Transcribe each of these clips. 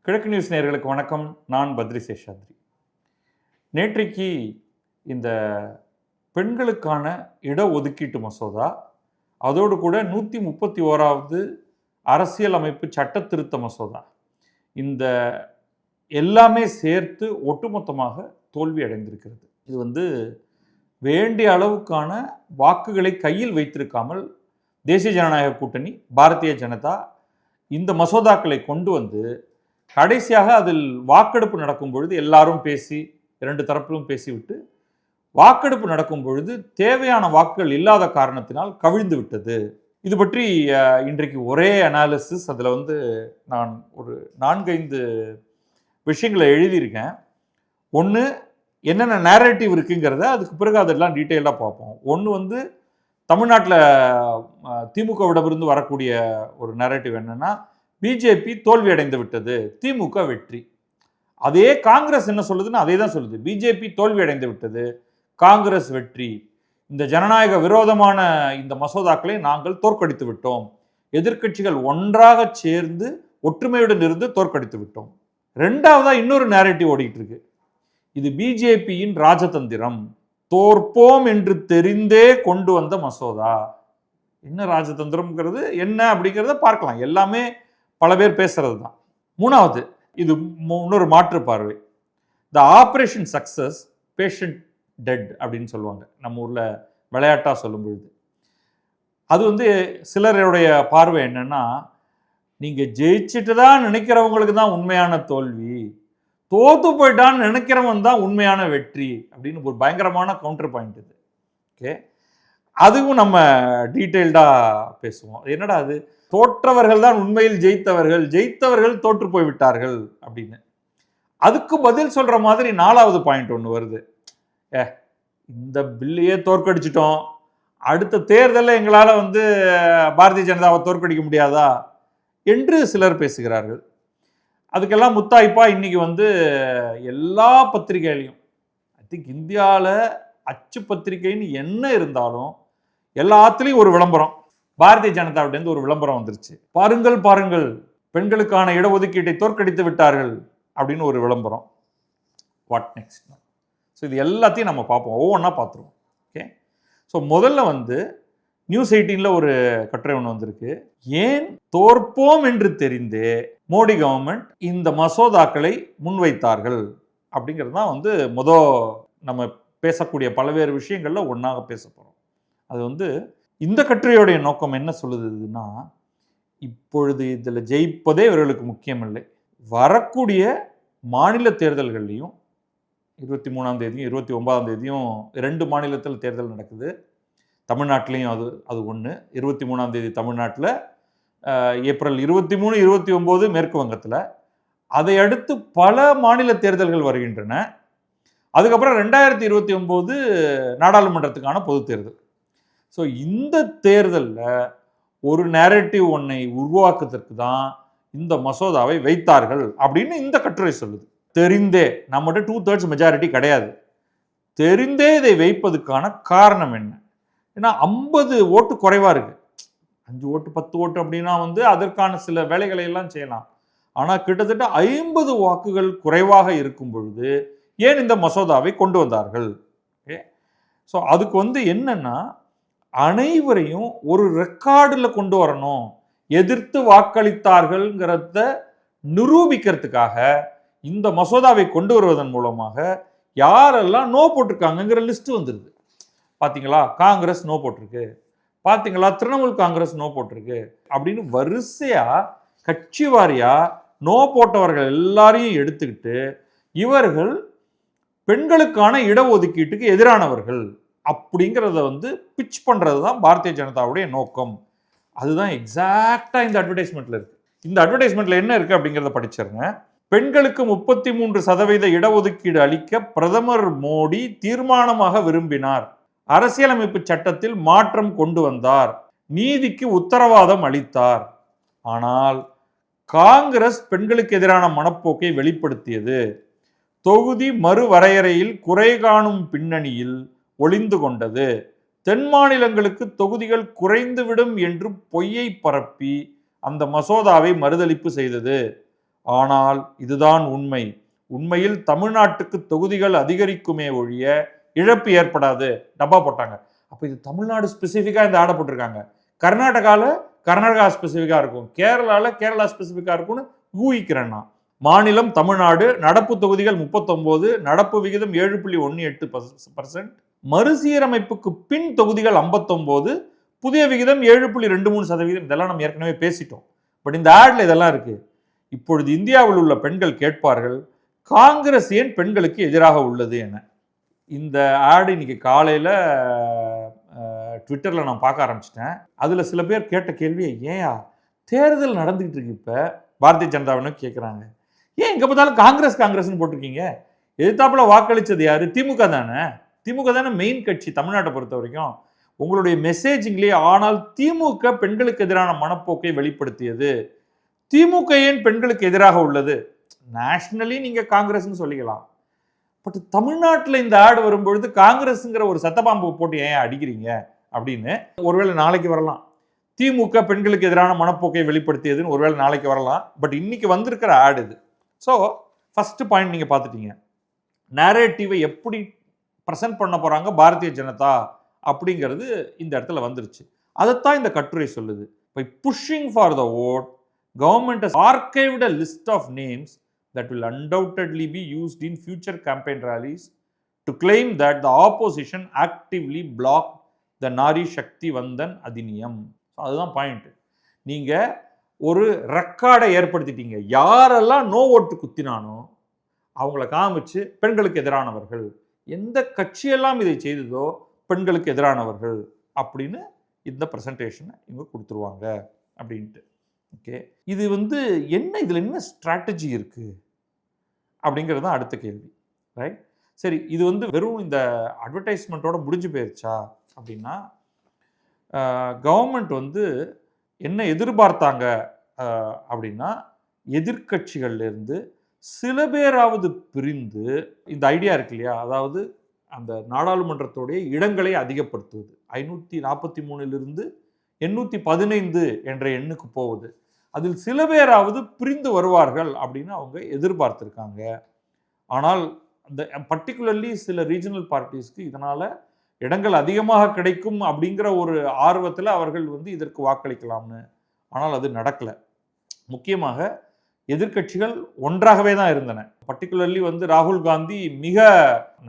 கிழக்கு நியூஸ் நேயர்களுக்கு வணக்கம். நான் பத்ரி சேஷாத்ரி. நேற்றைக்கு இந்த பெண்களுக்கான இடஒதுக்கீட்டு மசோதா, அதோடு கூட 131வது அரசியல் அமைப்பு சட்ட திருத்த மசோதா, இந்த எல்லாமே சேர்த்து ஒட்டுமொத்தமாக தோல்வி அடைந்திருக்கிறது. இது வேண்டிய அளவுக்கான வாக்குகளை கையில் வைத்திருக்காமல் தேசிய ஜனநாயக கூட்டணி, பாரதிய ஜனதா இந்த மசோதாக்களை கொண்டு வந்து கடைசியாக அதில் வாக்கெடுப்பு நடக்கும் பொழுது எல்லாரும் பேசி, இரண்டு தரப்பிலும் பேசிவிட்டு வாக்கெடுப்பு நடக்கும் பொழுது தேவையான வாக்குகள் இல்லாத காரணத்தினால் கவிழ்ந்து விட்டது. இது பற்றி இன்றைக்கு ஒரே அனாலிசிஸ். அதில் நான் ஒரு 4-5 விஷயங்களை எழுதியிருக்கேன். ஒன்று, என்னென்ன நேரேட்டிவ் இருக்குங்கிறத அதுக்கு பிறகு அதெல்லாம் டீட்டெயிலாக பார்ப்போம். ஒன்று தமிழ்நாட்டில் திமுகவிடமிருந்து வரக்கூடிய ஒரு நேரேட்டிவ் என்னன்னா, பிஜேபி தோல்வி அடைந்து விட்டது, திமுக வெற்றி. அதே காங்கிரஸ் என்ன சொல்லுதுன்னு அதே தான் சொல்லுது. பிஜேபி தோல்வி அடைந்து விட்டது, காங்கிரஸ் வெற்றி. இந்த ஜனநாயக விரோதமான இந்த மசோதாக்களை நாங்கள் தோற்கடித்து விட்டோம், எதிர்க்கட்சிகள் ஒன்றாக சேர்ந்து ஒற்றுமையுடன் இருந்து தோற்கடித்து விட்டோம். ரெண்டாவதா இன்னொரு நேரேட்டிவ் ஓடிட்டு இருக்கு. இது பிஜேபியின் ராஜதந்திரம், தோற்போம் என்று தெரிந்தே கொண்டு வந்த மசோதா. என்ன ராஜதந்திரம்ங்கிறது என்ன அப்படிங்கிறத பார்க்கலாம். எல்லாமே பல பேர் பேசுறது தான். மூணாவது, இது இன்னொரு மாற்று பார்வை. The operation success, patient dead அப்படின்னு சொல்லுவாங்க நம்ம ஊர்ல விளையாட்டா சொல்லும் பொழுது. அது சிலருடைய பார்வை என்னன்னா, நீங்க ஜெயிச்சுட்டு தான் நினைக்கிறவங்களுக்கு தான் உண்மையான தோல்வி, தோத்து போயிட்டான்னு நினைக்கிறவன் தான் உண்மையான வெற்றி அப்படின்னு ஒரு பயங்கரமான கவுண்டர் பாயிண்ட் இது. ஓகே, அதுவும் நம்ம டீட்டெயில்டா பேசுவோம். என்னடா அது, தோற்றவர்கள் தான் உண்மையில் ஜெயித்தவர்கள், ஜெயித்தவர்கள் தோற்று போய்விட்டார்கள் அப்படின்னு. அதுக்கு பதில் சொல்ற மாதிரி 4வது பாயிண்ட் ஒன்று வருது. இந்த பில்லையே தோற்கடிச்சிட்டோம், அடுத்த தேர்தலில் எங்களால் பாரதிய ஜனதாவை தோற்கடிக்க முடியாதா என்று சிலர் பேசுகிறார்கள். அதுக்கெல்லாம் முத்தாய்ப்பா இன்னைக்கு எல்லா பத்திரிகையிலையும், ஐ திங்க் இந்தியாவில் அச்சு பத்திரிகைன்னு என்ன இருந்தாலும் எல்லாத்துலேயும் ஒரு விளம்பரம், பாரதிய ஜனதாவிட்டேருந்து ஒரு விளம்பரம் வந்துருச்சு. பாருங்கள் பாருங்கள், பெண்களுக்கான இடஒதுக்கீட்டை தோற்கடித்து விட்டார்கள் அப்படின்னு ஒரு விளம்பரம். What next? ஸோ இது எல்லாத்தையும் நம்ம பார்ப்போம், ஒவ்வொன்றா பார்த்துருவோம். ஓகே, ஸோ முதல்ல நியூஸ் 18ல் ஒரு கட்டுரை ஒன்று வந்திருக்கு. ஏன் தோற்போம் என்று தெரிந்தே மோடி கவர்மெண்ட் இந்த மசோதாக்களை முன்வைத்தார்கள் அப்படிங்கிறது தான் நம்ம பேசக்கூடிய பல்வேறு விஷயங்கள்ல ஒன்றாக பேச போகிறோம். அது இந்த கட்டுரையோடைய நோக்கம் என்ன சொல்லுதுன்னா, இப்பொழுது இதில் ஜெயிப்பதே இவர்களுக்கு முக்கியமில்லை, வரக்கூடிய மாநில தேர்தல்கள்லையும் 23ஆம் தேதியும் 29ஆம் தேதியும் 2 மாநிலத்தில் தேர்தல் நடக்குது. தமிழ்நாட்டிலையும் அது ஒன்று. 23ஆம் தேதி தமிழ்நாட்டில், ஏப்ரல் 23, 29 மேற்கு வங்கத்தில். அதை அடுத்து பல மாநில தேர்தல்கள் வருகின்றன. அதுக்கப்புறம் 2029 நாடாளுமன்றத்துக்கான பொது தேர்தல். ஸோ இந்த தேர்தலில் ஒரு நேரேட்டிவ் ஒன்றை உருவாக்குவதற்கு தான் இந்த மசோதாவை வைத்தார்கள் அப்படின்னு இந்த கட்டுரை சொல்லுது. தெரிந்தே, நம்மகிட்ட 2/3 மெஜாரிட்டி கிடையாது, தெரிந்தே இதை வைப்பதுக்கான காரணம் என்ன? ஏன்னா 50 ஓட்டு குறைவா இருக்கு. 5 ஓட்டு 10 ஓட்டு அப்படின்னா அதற்கான சில வேலைகளை எல்லாம் செய்யலாம். ஆனால் கிட்டத்தட்ட 50 வாக்குகள் குறைவாக இருக்கும் பொழுது ஏன் இந்த மசோதாவை கொண்டு வந்தார்கள்? ஸோ அதுக்கு என்னன்னா, அனைவரையும் ஒரு ரெக்கார்டில் கொண்டு வரணும், எதிர்த்து வாக்களித்தார்கள்ங்கிறத நிரூபிக்கிறதுக்காக இந்த மசோதாவை கொண்டு வருவதன் மூலமாக யாரெல்லாம் நோ போட்டிருக்காங்கிற லிஸ்ட் வந்துருது. பார்த்தீங்களா, காங்கிரஸ் நோ போட்டிருக்கு, பார்த்தீங்களா திரிணாமுல் காங்கிரஸ் நோ போட்டிருக்கு அப்படின்னு வரிசையா கட்சி வாரியா நோ போட்டவர்கள் எல்லாரையும் எடுத்துக்கிட்டு இவர்கள் பெண்களுக்கான இடஒதுக்கீட்டுக்கு எதிரானவர்கள் அப்படிங்கிறத பிச் பண்றது தான் பாரதிய ஜனதாவுடைய நோக்கம். அதுதான் எக்ஸாக்டா இந்த அட்வர்டைஸ்மெண்ட்ல இருக்கு. இந்த அட்வர்டைஸ்மெண்ட்ல என்ன இருக்கு அப்படிங்கிறத படிச்சிருங்க. பெண்களுக்கு 33% இடஒதுக்கீடு அளிக்க பிரதமர் மோடி தீர்மானமாக விரும்பினார், அரசியலமைப்பு சட்டத்தில் மாற்றம் கொண்டு வந்தார், நீதிக்கு உத்தரவாதம் அளித்தார். ஆனால் காங்கிரஸ் பெண்களுக்கு எதிரான மனப்போக்கை வெளிப்படுத்தியது, தொகுதி மறுவரையறையில் குறை காணும் பின்னணியில் ஒளிந்து கொண்டது, தென் மாநிலங்களுக்கு தொகுதிகள் குறைந்துவிடும் என்று பொய்யை பரப்பி அந்த மசோதாவை மறுதளிப்பு செய்தது. ஆனால் இதுதான் உண்மை. உண்மையில் தமிழ்நாட்டுக்கு தொகுதிகள் அதிகரிக்குமே ஒழிய இழப்பு ஏற்படாது. டப்பா போட்டாங்க. அப்போ இது தமிழ்நாடு ஸ்பெசிஃபிக்காக இந்த ஆடை போட்டிருக்காங்க. கர்நாடகாவில் கர்நாடகா ஸ்பெசிஃபிக்காக இருக்கும், கேரளாவில் கேரளா ஸ்பெசிஃபிக்காக இருக்கும்னு ஊகிக்கிறேன் நான். மாநிலம் தமிழ்நாடு, நடப்பு தொகுதிகள் 39, நடப்பு விகிதம் 7.18%, மறுசீரமைப்புக்கு பின் தொகுதிகள் 59, புதிய விகிதம் 7.23%. இதெல்லாம் நம்ம ஏற்கனவே பேசிட்டோம். பட் இந்த ஆட்ல இதெல்லாம் இருக்கு. இப்பொழுது இந்தியாவில் உள்ள பெண்கள் கேட்பார்கள், காங்கிரஸ் ஏன் பெண்களுக்கு எதிராக உள்ளது என. இந்த ஆடு இன்னைக்கு காலையில் ட்விட்டரில் நான் பார்க்க ஆரம்பிச்சிட்டேன். அதில் சில பேர் கேட்ட கேள்வியை, ஏயா தேர்தல் நடந்துகிட்டு இருக்கு, இப்போ பாரதிய ஜனதாவின்னு கேட்குறாங்க, ஏன் எங்கே பார்த்தாலும் காங்கிரஸ் காங்கிரஸ்னு போட்டிருக்கீங்க? எதிர்த்தாப்புல வாக்களித்தது யாரு? திமுக தானே. திமுக தானே மெயின் கட்சி தமிழ்நாட்டை பொறுத்த வரைக்கும். உங்களுடைய மெசேஜிங்லேயே ஆனால் திமுக பெண்களுக்கு எதிரான மனப்போக்கை வெளிப்படுத்தியது. திமுக ஏன் பெண்களுக்கு எதிராக உள்ளது? நேஷனலி நீங்கள் காங்கிரஸ்ன்னு சொல்லிக்கலாம். பட் தமிழ்நாட்டில் இந்த ஆடு வரும்பொழுது காங்கிரஸுங்கிற ஒரு சத்தப்பாம்பு போட்டு ஏன் அடிக்கிறீங்க அப்படின்னு ஒருவேளை நாளைக்கு வரலாம். திமுக பெண்களுக்கு எதிரான மனப்போக்கை வெளிப்படுத்தியதுன்னு ஒருவேளை நாளைக்கு வரலாம். பட் இன்னைக்கு வந்திருக்கிற ஆடு இது. ஸோ ஃபர்ஸ்ட் பாயிண்ட் நீங்கள் பார்த்துட்டீங்க. நேரேட்டிவை எப்படி ப்ரெசென்ட் பண்ண போகிறாங்க பாரதிய ஜனதா அப்படிங்கிறது இந்த இடத்துல வந்துருச்சு. அதைத்தான் இந்த கட்டுரை சொல்லுது. By pushing for the vote, government has archived a list of names that will undoubtedly be used in future campaign rallies to claim that the opposition actively blocked the Nari Shakti Vandan Adhiniyam. அதுதான் point. நீங்கள் ஒரு ரெக்கார்டை ஏற்படுத்திட்டீங்க. யாரெல்லாம் no ஓட்டு குத்தினானோ அவங்கள காமிச்சு பெண்களுக்கு எதிரானவர்கள், எந்த கட்சியெல்லாம் இதை செய்ததோ பெண்களுக்கு எதிரானவர்கள் அப்படின்னு இந்த ப்ரெசன்டேஷனை இவங்க கொடுத்துருவாங்க அப்படின்ட்டு. ஓகே, இது என்ன, இதில் என்ன ஸ்ட்ராட்டஜி இருக்குது அப்படிங்கிறது தான் அடுத்த கேள்வி. ரைட், சரி, இது வெறும் இந்த அட்வர்டைஸ்மெண்ட்டோட முடிஞ்சு போயிருச்சா அப்படின்னா, கவர்மெண்ட் என்ன எதிர்பார்த்தாங்க அப்படின்னா, எதிர்கட்சிகள்லேருந்து சில பேராவது பிரிந்து இந்த ஐடியா இருக்கு இல்லையா, அதாவது அந்த நாடாளுமன்றத்துடைய இடங்களை அதிகப்படுத்துவது, 543 815 என்ற எண்ணுக்கு போகுது. அதில் சில பேராவது பிரிந்து வருவார்கள் அப்படின்னு அவங்க எதிர்பார்த்துருக்காங்க. ஆனால் அந்த பர்டிகுலர்லி சில ரீஜனல் பார்ட்டிஸ்க்கு இதனால் இடங்கள் அதிகமாக கிடைக்கும் அப்படிங்கிற ஒரு ஆர்வத்தில் அவர்கள் இதற்கு வாக்களிக்கலாம்னு. ஆனால் அது நடக்கலை. முக்கியமாக எதிர்கட்சிகள் ஒன்றாகவே தான் இருந்தன. பர்டிகுலர்லி ராகுல் காந்தி மிக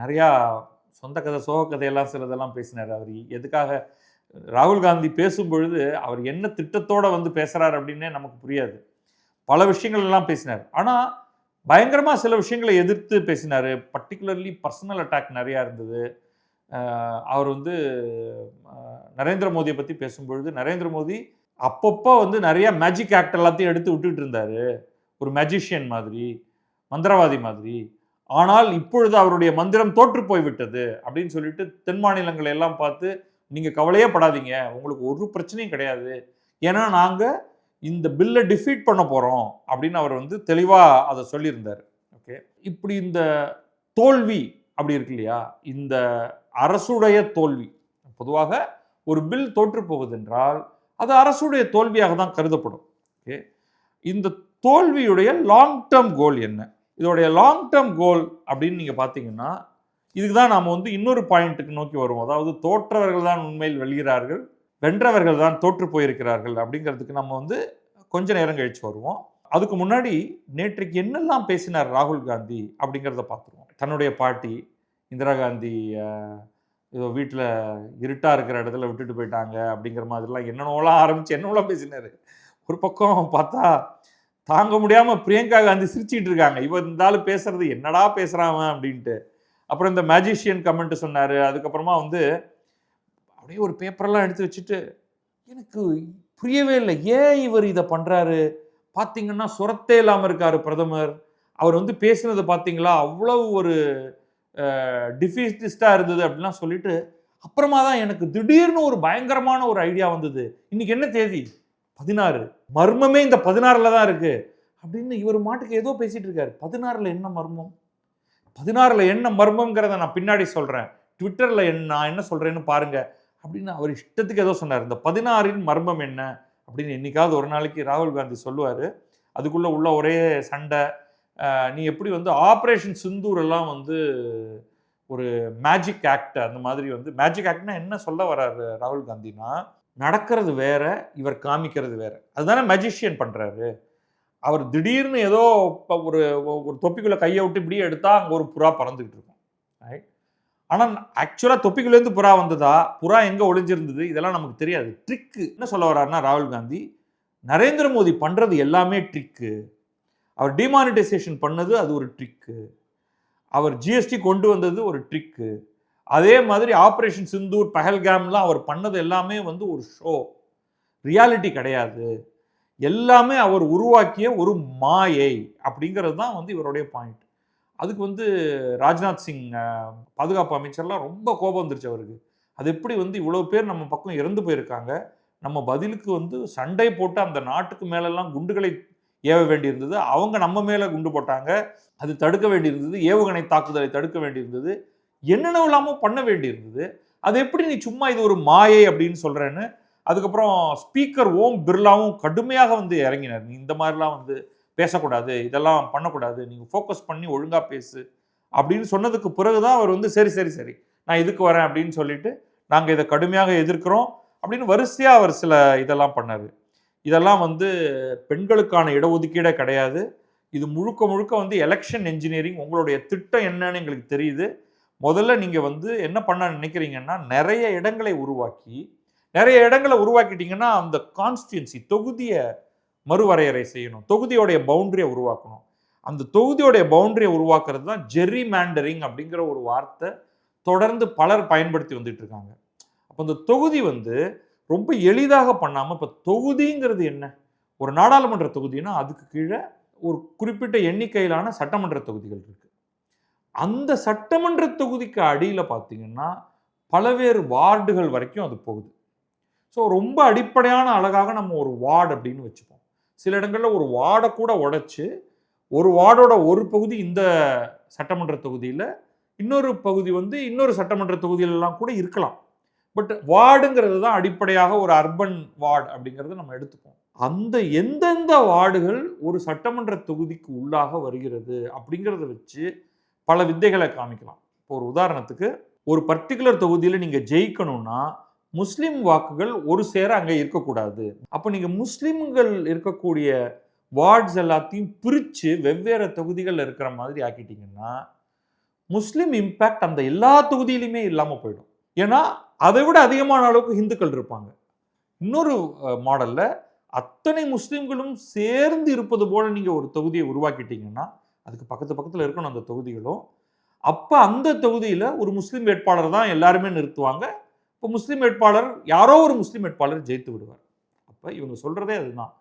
நிறையா சொந்த கதை சோக கதையெல்லாம் சிலதெல்லாம் பேசினார். அவர் எதுக்காக ராகுல் காந்தி பேசும்பொழுது அவர் என்ன திட்டத்தோடு பேசுகிறார் அப்படின்னே நமக்கு புரியாது. பல விஷயங்கள் எல்லாம் பேசினார். ஆனால் பயங்கரமாக சில விஷயங்களை எதிர்த்து பேசினார். பர்டிகுலர்லி பர்சனல் அட்டாக் நிறையா இருந்தது. அவர் நரேந்திர மோடியை பற்றி பேசும்பொழுது நரேந்திர மோடி அப்பப்போ நிறைய மேஜிக் ஆக்ட் எல்லாத்தையும் எடுத்து விட்டுட்டு இருந்தார், ஒரு மேஜிஷியன் மாதிரி, மந்திரவாதி மாதிரி. ஆனால் இப்பொழுது அவருடைய மந்திரம் தோற்று போய்விட்டது அப்படின்னு சொல்லிட்டு தென் மாநிலங்களை எல்லாம் பார்த்து, நீங்கள் கவலையே படாதீங்க, உங்களுக்கு ஒரு பிரச்சனையும் கிடையாது, ஏன்னா நாங்கள் இந்த பில்லை டிஃபீட் பண்ண போகிறோம் அப்படின்னு அவர் தெளிவாக அதை சொல்லியிருந்தார். ஓகே, இப்படி இந்த தோல்வி அப்படி இருக்கு இல்லையா, இந்த அரசுடைய தோல்வி, பொதுவாக ஒரு பில் தோற்று போகுது என்றால் அது அரசுடைய தோல்வியாக தான் கருதப்படும். ஓகே, இந்த தோல்வியுடைய லாங் டேர்ம் கோல் என்ன? இதோடைய லாங் டேர்ம் கோல் அப்படின்னு நீங்கள் பார்த்தீங்கன்னா, இதுக்கு தான் நாம் இன்னொரு பாயிண்ட்டுக்கு நோக்கி வருவோம். அதாவது தோற்றவர்கள் தான் உண்மையில் வெல்கிறார்கள், வென்றவர்கள் தான் தோற்று போயிருக்கிறார்கள் அப்படிங்கிறதுக்கு நம்ம கொஞ்ச நேரம் கழிச்சு வருவோம். அதுக்கு முன்னாடி நேற்றைக்கு என்னெல்லாம் பேசினார் ராகுல் காந்தி அப்படிங்கிறத பார்த்துருவோம். தன்னுடைய பாட்டி இந்திரா காந்தி ஏதோ வீட்டில் இருட்டாக இருக்கிற இடத்துல விட்டுட்டு போயிட்டாங்க அப்படிங்கிற மாதிரிலாம் என்னென்னலாம் ஆரம்பித்து என்னெல்லாம் பேசினார். ஒரு பக்கம் பார்த்தா தாங்க முடியாமல் பிரியங்கா காந்தி சிரிச்சுக்கிட்டு இருக்காங்க, இவர் இருந்தாலும் பேசுறது என்னடா பேசுகிறான் அப்படின்ட்டு. அப்புறம் இந்த மேஜிஷியன் கமெண்ட் சொன்னார். அதுக்கப்புறமா அப்படியே ஒரு பேப்பரெல்லாம் எடுத்து வச்சுட்டு, எனக்கு புரியவே இல்லை ஏன் இவர் இதை பண்ணுறாரு, பார்த்தீங்கன்னா சுரத்தே இல்லாமல் இருக்கார் பிரதமர், அவர் பேசுனது பார்த்தீங்களா அவ்வளவு ஒரு டிஃபீட்டிஸ்டாக இருந்தது அப்படின்லாம் சொல்லிட்டு, அப்புறமா தான் எனக்கு திடீர்னு ஒரு பயங்கரமான ஒரு ஐடியா வந்தது. இன்னைக்கு என்ன தேதி? 16. மர்மமே இந்த 16ல் தான் இருக்கு அப்படின்னு இவர் மாட்டுக்கு ஏதோ பேசிட்டு இருக்காரு. 16ல் என்ன மர்மம்? 16ல் என்ன மர்மம்ங்கிறத நான் பின்னாடி சொல்கிறேன், ட்விட்டரில் நான் என்ன சொல்கிறேன்னு பாருங்க அப்படின்னு அவர் இஷ்டத்துக்கு ஏதோ சொன்னார். இந்த 16இன் மர்மம் என்ன அப்படின்னு என்னைக்காவது ஒரு நாளைக்கு ராகுல் காந்தி சொல்லுவார். அதுக்குள்ளே உள்ள ஒரே சண்டை. நீ எப்படி வந்து ஆப்ரேஷன் சிந்தூர் எல்லாம் வந்து ஒரு மேஜிக் ஆக்ட், அந்த மாதிரி வந்து மேஜிக் ஆக்ட்னா என்ன சொல்ல வர்றாரு ராகுல் காந்தினா, நடக்கிறது வேற, இவர் காமிக்கிறது வேற. அதுதானே மேஜிஷியன் பண்றாரு. அவர் திடீர்னு ஏதோ ஒரு ஒரு தொப்பிக்குள்ள கையை விட்டு இப்படியே எடுத்தா அங்க ஒரு புறா பறந்துகிட்டு இருக்கும். ஆனா ஆக்சுவலா தொப்பிக்குள்ளேருந்து புறா வந்ததா, புறா எங்க ஒளிஞ்சிருந்தது, இதெல்லாம் நமக்கு தெரியாது. ட்ரிக்கு என்ன சொல்ல வர்றாருன்னா ராகுல் காந்தி, நரேந்திர மோடி பண்றது எல்லாமே ட்ரிக்கு. அவர் டிமானிட்டைசேஷன் பண்ணது அது ஒரு ட்ரிக்கு. அவர் ஜிஎஸ்டி கொண்டு வந்தது ஒரு ட்ரிக்கு. அதே மாதிரி ஆபரேஷன் சிந்தூர், பஹல்காம்லாம் அவர் பண்ணது எல்லாமே வந்து ஒரு ஷோ, ரியாலிட்டி கிடையாது. எல்லாமே அவர் உருவாக்கிய ஒரு மாயை அப்படிங்கிறது தான் வந்து இவருடைய பாயிண்ட். அதுக்கு வந்து ராஜ்நாத் சிங் பாதுகாப்பு அமைச்சர்லாம் ரொம்ப கோபம் வந்துருச்சு அவருக்கு. அது எப்படி வந்து இவ்வளோ பேர் நம்ம பக்கம் இறந்து போயிருக்காங்க, நம்ம பதிலுக்கு வந்து சண்டை போட்டு அந்த நாட்டுக்கு மேலெல்லாம் குண்டுகளை ஏவ வேண்டியிருந்தது, அவங்க நம்ம மேலே குண்டு போட்டாங்க, அது தடுக்க வேண்டியிருந்தது, ஏவுகணை தாக்குதலை தடுக்க வேண்டியிருந்தது, என்னென்னலாமோ பண்ண வேண்டியிருந்தது. அது எப்படி நீ சும்மா இது ஒரு மாயை அப்படின்னு சொல்கிறேன்னு. அதுக்கப்புறம் ஸ்பீக்கர் ஓம் பிர்லாவும் கடுமையாக வந்து இறங்கினார். நீ இந்த மாதிரிலாம் வந்து பேசக்கூடாது, இதெல்லாம் பண்ணக்கூடாது, நீங்கள் ஃபோக்கஸ் பண்ணி ஒழுங்காக பேசு அப்படின்னு சொன்னதுக்கு பிறகு தான் அவர் வந்து சரி சரி சரி நான் இதுக்கு வரேன் அப்படின்னு சொல்லிட்டு நாங்கள் இதை கடுமையாக எதிர்க்கிறோம் அப்படின்னு வரிசையாக அவர் சில இதெல்லாம் பண்ணார். இதெல்லாம் வந்து பெண்களுக்கான இடஒதுக்கீடே கிடையாது. இது முழுக்க முழுக்க வந்து எலெக்ஷன் என்ஜினியரிங். உங்களுடைய திட்டம் என்னன்னு எங்களுக்கு தெரியுது. முதல்ல நீங்கள் வந்து என்ன பண்ண நினைக்கிறீங்கன்னா, நிறைய இடங்களை உருவாக்கிட்டீங்கன்னா அந்த கான்ஸ்டியூன்சி தொகுதியை மறுவரையறை செய்யணும், தொகுதியோடைய பவுண்டரியை உருவாக்கணும். அந்த தொகுதியோடைய பவுண்டரியை உருவாக்குறது தான் ஜெர்ரி மேண்டரிங் அப்படிங்கிற ஒரு வார்த்தை தொடர்ந்து பலர் பயன்படுத்தி வந்துட்டு இருக்காங்க. அப்போ இந்த தொகுதி வந்து ரொம்ப எளிதாக பண்ணாமல், இப்போ தொகுதிங்கிறது என்ன, ஒரு நாடாளுமன்ற தொகுதினா அதுக்கு கீழே ஒரு குறிப்பிட்ட எண்ணிக்கையிலான சட்டமன்ற தொகுதிகள் இருக்கு. அந்த சட்டமன்ற தொகுதிக்கு அடியில் பார்த்தீங்கன்னா பலவேறு வார்டுகள் வரைக்கும் அது போகுது. ஸோ ரொம்ப அடிப்படையான அழகாக நம்ம ஒரு வார்டு அப்படின்னு வச்சுப்போம். சில இடங்களில் ஒரு வார்டை கூட உடைச்சு, ஒரு வார்டோட ஒரு பகுதி இந்த சட்டமன்ற தொகுதியில், இன்னொரு பகுதி வந்து இன்னொரு சட்டமன்ற தொகுதியிலலாம் கூட இருக்கலாம். பட் வார்டுங்கிறது தான் அடிப்படையாக ஒரு அர்பன் வார்டு அப்படிங்கிறத நம்ம எடுத்துப்போம். அந்த எந்தெந்த வார்டுகள் ஒரு சட்டமன்ற தொகுதிக்கு உள்ளாக வருகிறது அப்படிங்கிறத வச்சு பல வித்தைகளை காமிக்கலாம். இப்போ ஒரு உதாரணத்துக்கு, ஒரு பர்டிகுலர் தொகுதியில் நீங்கள் ஜெயிக்கணும்னா முஸ்லிம் வாக்குகள் ஒரு சேர அங்கே இருக்கக்கூடாது. அப்போ நீங்கள் முஸ்லிம்கள் இருக்கக்கூடிய வார்ட்ஸ் எல்லாத்தையும் பிரித்து வெவ்வேறு தொகுதிகள் இருக்கிற மாதிரி ஆக்கிட்டீங்கன்னா முஸ்லிம் இம்பேக்ட் அந்த எல்லா தொகுதியிலுமே இல்லாமல் போயிடும். ஏன்னா அதை விட அதிகமான அளவுக்கு இந்துக்கள் இருப்பாங்க. இன்னொரு மாடலில் அத்தனை முஸ்லிம்களும் சேர்ந்து இருப்பது போல நீங்கள் ஒரு தொகுதியை உருவாக்கிட்டீங்கன்னா, அதுக்கு பக்கத்தில் இருக்கணும் அந்த தொகுதிகளும். அப்போ அந்த தொகுதியில் ஒரு முஸ்லீம் வேட்பாளர் தான் எல்லாருமே நிறுத்துவாங்க. இப்போ முஸ்லீம் வேட்பாளர், யாரோ ஒரு முஸ்லீம் வேட்பாளர் ஜெயித்து விடுவார். அப்போ இவங்க சொல்கிறதே அதுதான்.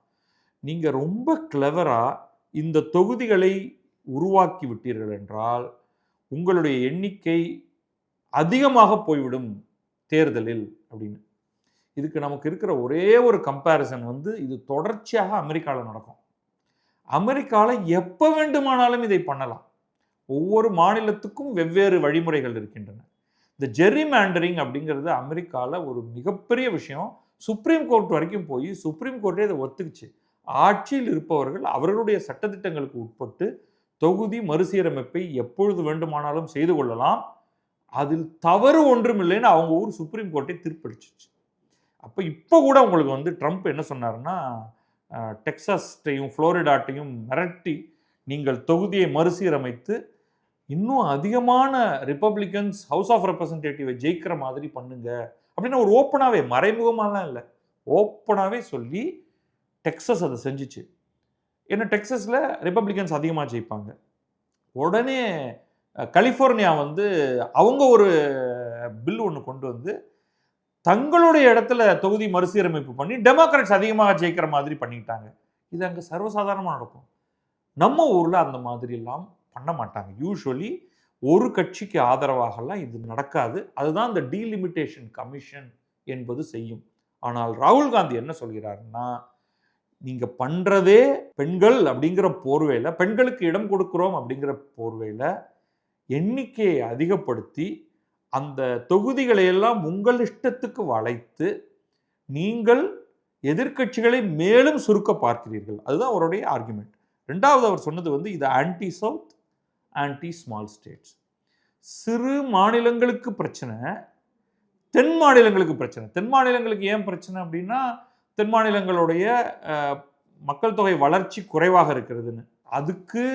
நீங்கள் ரொம்ப கிளவராக இந்த தொகுதிகளை உருவாக்கி விட்டீர்கள் என்றால் உங்களுடைய எண்ணிக்கை அதிகமாக போய்விடும் தேர்தலில் அப்படின்னு. இதுக்கு நமக்கு இருக்கிற ஒரே ஒரு கம்பேரிசன் வந்து இது தொடர்ச்சியாக அமெரிக்காவில் நடக்கும். அமெரிக்காவில் எப்போ வேண்டுமானாலும் இதை பண்ணலாம். ஒவ்வொரு மாநிலத்துக்கும் வெவ்வேறு வழிமுறைகள் இருக்கின்றன. இந்த ஜெர்ரி மேண்டரிங் அப்படிங்கிறது அமெரிக்காவில் ஒரு மிகப்பெரிய விஷயம். சுப்ரீம் கோர்ட் வரைக்கும் போய் சுப்ரீம் கோர்ட்டே இதை ஒத்துக்குச்சு. ஆட்சியில் இருப்பவர்கள் அவர்களுடைய சட்டத்திட்டங்களுக்கு உட்பட்டு தொகுதி மறுசீரமைப்பை எப்பொழுது வேண்டுமானாலும் செய்து கொள்ளலாம், அதில் தவறு ஒன்றும் இல்லைன்னு அவங்க ஊர் சுப்ரீம் கோர்ட்டை தீர்ப்பளிச்சிச்சு. அப்போ இப்போ கூட உங்களுக்கு வந்து ட்ரம்ப் என்ன சொன்னார்னா, டெக்சாஸ்டையும் ஃப்ளோரிடாட்டையும் மிரட்டி நீங்கள் தொகுதியை மறுசீரமைத்து இன்னும் அதிகமான ரிப்பப்ளிகன்ஸ் ஹவுஸ் ஆஃப் ரெப்ரசன்டேட்டிவை ஜெயிக்கிற மாதிரி பண்ணுங்க அப்படின்னு ஒரு ஓப்பனாகவே, மறைமுகமாகலாம் இல்லை, ஓப்பனாகவே சொல்லி டெக்சஸ் அதை செஞ்சிச்சு. ஏன்னா டெக்சஸில் ரிப்பப்ளிகன்ஸ் அதிகமாக ஜெயிப்பாங்க. உடனே கலிஃபோர்னியா வந்து அவங்க ஒரு பில் ஒன்று கொண்டு வந்து தங்களுடைய இடத்துல தொகுதி மறுசீரமைப்பு பண்ணி டெமோக்ராட்ஸ் அதிகமாக ஜெயிக்கிற மாதிரி பண்ணிக்கிட்டாங்க. இது அங்கே சர்வசாதாரணமாக நடக்கும். நம்ம ஊரில் அந்த மாதிரிலாம் பண்ண மாட்டாங்க. யூஸ்வலி ஒரு கட்சிக்கு ஆதரவாகலாம் இது நடக்காது. அதுதான் இந்த டீலிமிட்டேஷன் கமிஷன் என்பது செய்யும். ஆனால் ராகுல் காந்தி என்ன சொல்கிறாருன்னா, நீங்க பண்றதே பெண்கள் அப்படிங்கிற போர்வையில், பெண்களுக்கு இடம் கொடுக்கிறோம் அப்படிங்கிற போர்வையில் எண்ணிக்கையை அதிகப்படுத்தி அந்த தொகுதிகளை எல்லாம் உங்கள் இஷ்டத்துக்கு வளைத்து நீங்கள் எதிர்க்கட்சிகளை மேலும் சுருக்க பார்க்கிறீர்கள். அதுதான் அவருடைய ஆர்குமெண்ட். ரெண்டாவது அவர் சொன்னது வந்து இது anti south, anti small states. சிறு மாநிலங்களுக்கு பிரச்சனை, தென் மாநிலங்களுக்கு பிரச்சனை. தென் மாநிலங்களுக்கு ஏன் பிரச்சனை அப்படின்னா, தென் மாநிலங்களுடைய மக்கள் தொகை வளர்ச்சி குறைவாக இருக்கிறதுன்னு. அதுக்கு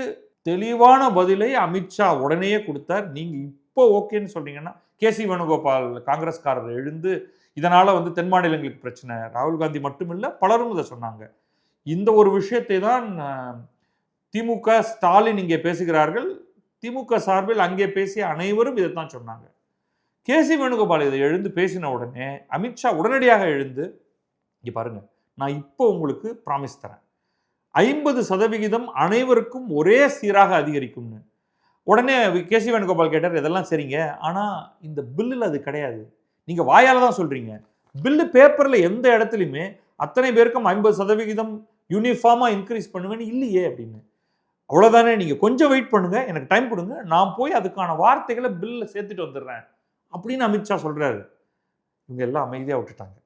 தெளிவான பதிலை அமித்ஷா உடனேயே கொடுத்தார். நீங்க இப்போ ஓகேன்னு சொல்றீங்கன்னா, கேசி வேணுகோபால் காங்கிரஸ்காரர் எழுந்து இதனால வந்து தென் மாநிலங்களுக்கு பிரச்சனை, ராகுல் காந்தி மட்டுமில்ல பலரும் இதை சொன்னாங்க. இந்த ஒரு விஷயத்தை தான் திமுக ஸ்டாலின் இங்கே பேசுகிறார்கள். திமுக சார்பில் அங்கே பேசிய அனைவரும் இதைத்தான் சொன்னாங்க. கேசி வேணுகோபால் இதை எழுந்து பேசின உடனே அமித்ஷா உடனடியாக எழுந்து, இங்க பாருங்க, நான் இப்போ உங்களுக்கு ப்ராமிஸ் தரேன், 50% அனைவருக்கும் ஒரே சீராக அதிகரிக்கும்னு. உடனே கேசி வேணுகோபால் கேட்டார், இதெல்லாம் சரிங்க, ஆனால் இந்த பில்லில் அது கிடையாது, நீங்கள் வாயால் தான் சொல்கிறீங்க, பில்லு பேப்பரில் எந்த இடத்துலையுமே அத்தனை பேருக்கும் 50% யூனிஃபார்மாக இன்க்ரீஸ் பண்ணுவேன்னு இல்லையே அப்படின்னு. அவ்வளோதானே, நீங்கள் கொஞ்சம் வெயிட் பண்ணுங்கள், எனக்கு டைம் கொடுங்க, நான் போய் அதுக்கான வார்த்தைகளை பில்லில் சேர்த்துட்டு வந்துடுறேன் அப்படின்னு அமித்ஷா சொல்கிறாரு. இவங்க எல்லாம் அமைதியாக விட்டுட்டாங்க.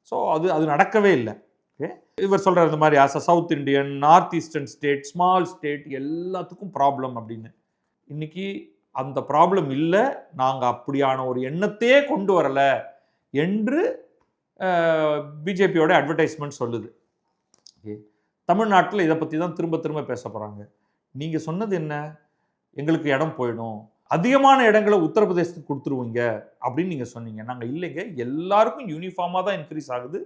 ஸோ அது நடக்கவே இல்லை. ஓகே, இவர் சொல்கிறார் இந்த மாதிரி as a south Indian, north eastern state, small state எல்லாத்துக்கும் ப்ராப்ளம் அப்படின்னு. இன்னைக்கு அந்த ப்ராப்ளம் இல்லை, நாங்கள் அப்படியான ஒரு எண்ணத்தையே கொண்டு வரலை என்று பிஜேபியோட அட்வர்டைஸ்மெண்ட் சொல்லுது. ஓகே, தமிழ்நாட்டில் இதை பற்றி தான் திரும்ப திரும்ப பேச போகிறாங்க. நீங்கள் சொன்னது என்ன, எங்களுக்கு இடம் போயிடும், அதிகமான இடங்களை உத்தரப்பிரதேசத்துக்கு கொடுத்துருவீங்க அப்படின்னு நீங்கள் சொன்னீங்க. நாங்கள் இல்லைங்க, எல்லாருக்கும் யூனிஃபார்மாக தான் இன்க்ரீஸ் ஆகுது,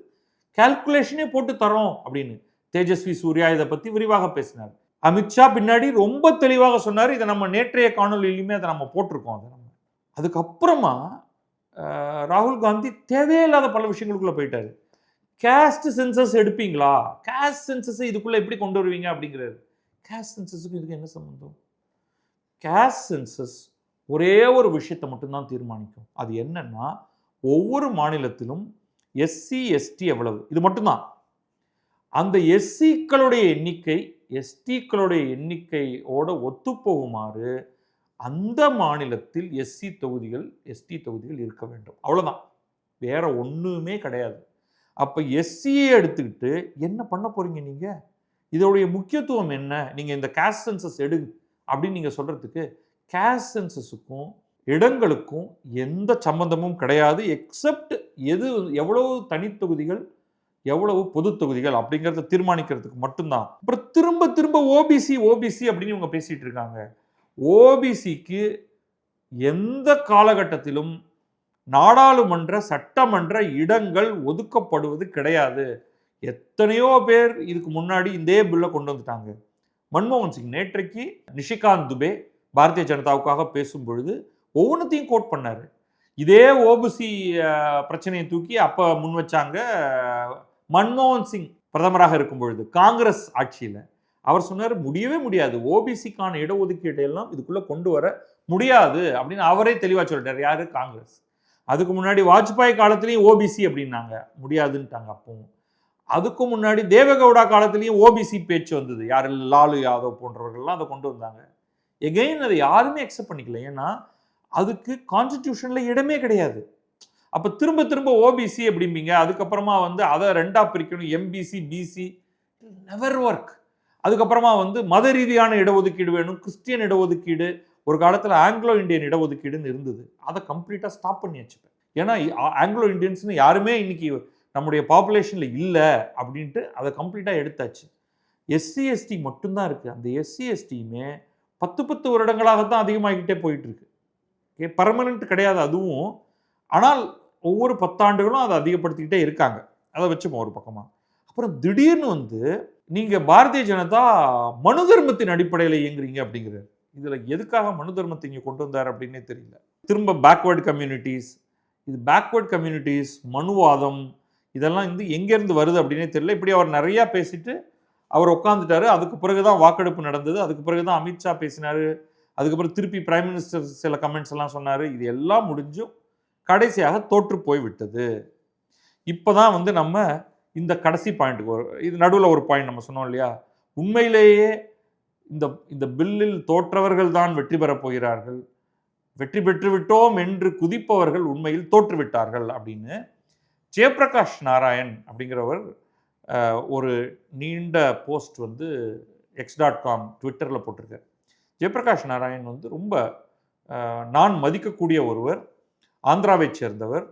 கால்குலேஷனே போட்டு தரோம் அப்படின்னு தேஜஸ்வி சூர்யா இதை பற்றி விரிவாக பேசினார். அமித்ஷா பின்னாடி ரொம்ப தெளிவாக சொன்னார். இதை நம்ம நேற்றைய காணொலியிலுமே அதை நம்ம போட்டிருக்கோம். அதை நம்ம அதுக்கப்புறமா ராகுல் காந்தி தேவையில்லாத பல விஷயங்களுக்குள்ள போயிட்டாரு. கேஸ்ட் சென்சஸ் எடுப்பீங்களா, கேஸ்ட் சென்சஸ் இதுக்குள்ள எப்படி கொண்டு வருவீங்க அப்படிங்கிறாரு. கேஸ்ட் சென்சஸுக்கு இதுக்கு என்ன சம்பந்தம்? கேஸ்ட் சென்சஸ் ஒரே ஒரு விஷயத்தை மட்டும்தான் தீர்மானிக்கும். அது என்னன்னா, ஒவ்வொரு மாநிலத்திலும் எஸ்சி எஸ்டி எவ்வளவு, இது மட்டும்தான். அந்த எஸ்சிக்களுடைய எண்ணிக்கை எஸ்டிக்களுடைய எண்ணிக்கையோட ஒத்துப்போகுமாறு அந்த மாநிலத்தில் எஸ்சி தொகுதிகள் எஸ்டி தொகுதிகள் இருக்க வேண்டும். அவ்வளோதான், வேற ஒன்றுமே கிடையாது. அப்போ எஸ்சியை எடுத்துக்கிட்டு என்ன பண்ண போறீங்க நீங்க? இதோடைய முக்கியத்துவம் என்ன? நீங்க இந்த கேஸ்ட் சென்சஸ் எடு அப்படின்னு நீங்க சொல்றதுக்கு, கேஸ்ட் சென்சஸுக்கும் இடங்களுக்கும் எந்த சம்பந்தமும் கிடையாது. எக்ஸப்ட் எவ்வளவு தனித்தொகுதிகள் எவ்வளவு பொது தொகுதிகள் அப்படிங்கிறத தீர்மானிக்கிறதுக்கு மட்டும்தான். அப்புறம் திரும்ப திரும்ப ஓபிசி ஓபிசி அப்படின்னு இவங்க பேசிட்டு இருக்காங்க. ஓபிசிக்கு எந்த காலகட்டத்திலும் நாடாளுமன்ற சட்டமன்ற இடங்கள் ஒதுக்கப்படுவது கிடையாது. எத்தனையோ பேர் இதுக்கு முன்னாடி இதே பில்லை கொண்டு வந்துட்டாங்க. மன்மோகன் சிங் நேற்றைக்கு நிஷிகாந்த் துபே பாரதிய ஜனதாவுக்காக பேசும் பொழுது ஒவ்வொன்றத்தையும் கோட் பண்ணாரு. இதே ஓபிசி பிரச்சனையை தூக்கி அப்ப முன் வச்சாங்க மன்மோகன் சிங் பிரதமராக இருக்கும் பொழுது காங்கிரஸ் ஆட்சியில். அவர் சொன்னார், முடியவே முடியாது, ஓபிசிக்கான இடஒதுக்கீடு எல்லாம் இதுக்குள்ள கொண்டு வர முடியாது அப்படின்னு அவரே தெளிவாக சொல்லிட்டார். யாரு? காங்கிரஸ். அதுக்கு முன்னாடி வாஜ்பாய் காலத்திலையும் ஓபிசி அப்படின்னாங்க, முடியாதுன்ட்டாங்க அப்பவும். அதுக்கு முன்னாடி தேவகவுடா காலத்திலையும் ஓபிசி பேச்சு வந்தது. யாரு? லாலு யாதவ் போன்றவர்கள்லாம் அதை கொண்டு வந்தாங்க. எகெயின் அதை யாருமே அக்செப்ட் பண்ணிக்கல. ஏன்னா அதுக்கு கான்ஸ்டிடியூஷன்ல இடமே கிடையாது. அப்ப திரும்ப திரும்ப ஓபிசி அப்படிம்பீங்க, அதுக்கப்புறமா வந்து அதை ரெண்டா பிரிக்கணும், எம்பிசி பிசி, நெவர் ஒர்க். அதுக்கப்புறமா வந்து மத ரீதியான இடஒதுக்கீடு வேணும், கிறிஸ்டியன் இடஒதுக்கீடு, ஒரு காலத்தில் ஆங்கிலோ இந்தியன் இடஒதுக்கீடுன்னு இருந்தது, அதை கம்ப்ளீட்டாக ஸ்டாப் பண்ணியாச்சு. ஏன்னா ஆங்கிலோ இந்தியன்ஸ்னு யாருமே இன்னைக்கு நம்முடைய பாப்புலேஷனில் இல்லை அப்படின்ட்டு அதை கம்ப்ளீட்டாக எடுத்தாச்சு. எஸ்சி எஸ்டி மட்டும்தான் இருக்குது. அந்த எஸ்சி எஸ்டியுமே 10 வருடங்களாகத்தான் அதிகமாகிக்கிட்டே போயிட்டு இருக்கு. ஓகே, பர்மனெண்ட் கிடையாது அதுவும். ஆனால் ஒவ்வொரு 10 ஆண்டுகளும் அதை அதிகப்படுத்திக்கிட்டே இருக்காங்க. அதை வச்சுப்போம் ஒரு பக்கமாக. அப்புறம் திடீர்னு வந்து நீங்கள் பாரதிய ஜனதா மனு தர்மத்தின் அடிப்படையில் இயங்குறீங்க அப்படிங்கிறார். இதில் எதுக்காக மனு தர்மத்தை இங்கே கொண்டு வந்தார் அப்படின்னே தெரியல. திரும்ப பேக்வேர்டு கம்யூனிட்டிஸ், இது பேக்வேர்டு கம்யூனிட்டிஸ், மனுவாதம், இதெல்லாம் வந்து எங்கேருந்து வருது அப்படின்னே தெரியல. இப்படி அவர் நிறையா பேசிட்டு அவர் உட்காந்துட்டாரு. அதுக்கு பிறகு தான் வாக்கெடுப்பு நடந்தது. அதுக்கு பிறகு தான் அமித்ஷா பேசினார். அதுக்கப்புறம் திருப்பி பிரைம் மினிஸ்டர் சில கமெண்ட்ஸ் எல்லாம் சொன்னார். இது எல்லாம் முடிஞ்சும் கடைசியாக தோற்று போய் விட்டது. இப்போ தான் வந்து நம்ம இந்த கடைசி பாயிண்ட்டுக்கு இது நடுவில் ஒரு பாயிண்ட் நம்ம சொன்னோம் இல்லையா, உண்மையிலேயே இந்த பில்லில் தோற்றவர்கள் தான் வெற்றி பெறப் போகிறார்கள், வெற்றி பெற்று விட்டோம் என்று குதிப்பவர்கள் உண்மையில் தோற்றுவிட்டார்கள் அப்படின்னு ஜெயபிரகாஷ் நாராயண் அப்படிங்கிறவர் ஒரு நீண்ட போஸ்ட் வந்து x.com ட்விட்டரில் போட்டிருக்கார். ஜெயபிரகாஷ் நாராயண் வந்து ரொம்ப நான் மதிக்கக்கூடிய ஒருவர், ஆந்திராவைச் சேர்ந்தவர்,